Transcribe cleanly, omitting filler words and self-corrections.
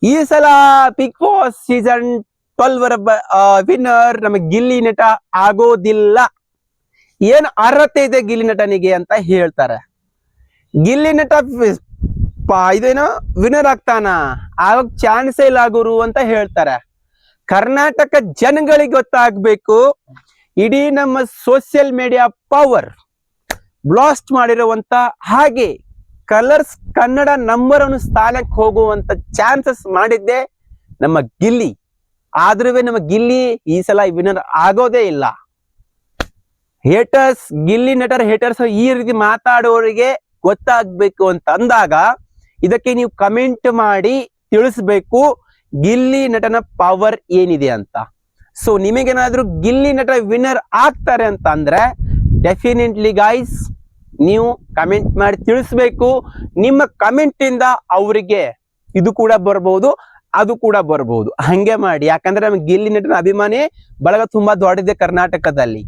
ಈ ಸಲ big boss season 12 winner ನಮ್ಮ ಗಿಲ್ಲಿ ನಟ ಆಗೋದಿಲ್ಲ. ಏನ್ ಅರ್ಹತೆ ಇದೆ ಗಿಲ್ಲಿ ನಟನಿಗೆ ಅಂತ ಹೇಳ್ತಾರೆ. ಗಿಲ್ಲಿ ನಟ ಇದೇನೋ ವಿನ್ನರ್ ಆಗ್ತಾನ, ಆಗೋಕ್ ಚಾನ್ಸೇ ಇಲ್ಲ ಗುರು ಅಂತ ಹೇಳ್ತಾರೆ. ಕರ್ನಾಟಕ ಜನಗಳಿಗೆ ಗೊತ್ತಾಗ್ಬೇಕು, ಇಡೀ ನಮ್ಮ ಸೋಷಿಯಲ್ ಮೀಡಿಯಾ ಪವರ್ ಬ್ಲಾಸ್ಟ್ ಮಾಡಿರುವಂತ ಹಾಗೆ ಕಲರ್ಸ್ ಕನ್ನಡ ನಂಬರ್ ಒನ್ ಸ್ಥಾನಕ್ಕೆ ಹೋಗುವಂತ ಚಾನ್ಸಸ್ ಮಾಡಿದ್ದೆ ನಮ್ಮ ಗಿಲ್ಲಿ. ಆದ್ರೂ ನಮ್ಮ ಗಿಲ್ಲಿ ಈ ಸಲ ವಿನ್ನರ್ ಆಗೋದೇ ಇಲ್ಲ. ಹೇಟರ್ಸ್, ಗಿಲ್ಲಿ ನಟರ್ ಹೇಟರ್ಸ್ ಈ ರೀತಿ ಮಾತಾಡೋರಿಗೆ ಗೊತ್ತಾಗ್ಬೇಕು ಅಂತ ಅಂದಾಗ ಇದಕ್ಕೆ ನೀವು ಕಮೆಂಟ್ ಮಾಡಿ ತಿಳಿಸ್ಬೇಕು ಗಿಲ್ಲಿ ನಟನ ಪವರ್ ಏನಿದೆ ಅಂತ. ಸೊ ನಿಮಗೇನಾದ್ರೂ ಗಿಲ್ಲಿ ನಟ ವಿನ್ನರ್ ಆಗ್ತಾರೆ ಅಂತ ಅಂದ್ರೆ ಡೆಫಿನೆಟ್ಲಿ ಗೈಸ್ ನೀವು ಕಮೆಂಟ್ ಮಾಡಿ ತಿಳಿಸ್ಬೇಕು. ನಿಮ್ಮ ಕಮೆಂಟ್ ಇಂದ ಅವರಿಗೆ ಇದು ಕೂಡ ಬರ್ಬಹುದು, ಅದು ಕೂಡ ಬರ್ಬಹುದು. ಹಂಗೆ ಮಾಡಿ, ಯಾಕಂದ್ರೆ ನಮ್ಗೆ ಗಿಲ್ಲಿ ನಟನ ಅಭಿಮಾನಿ ಬಳಗ ತುಂಬಾ ದೊಡ್ಡದಿದೆ ಕರ್ನಾಟಕದಲ್ಲಿ.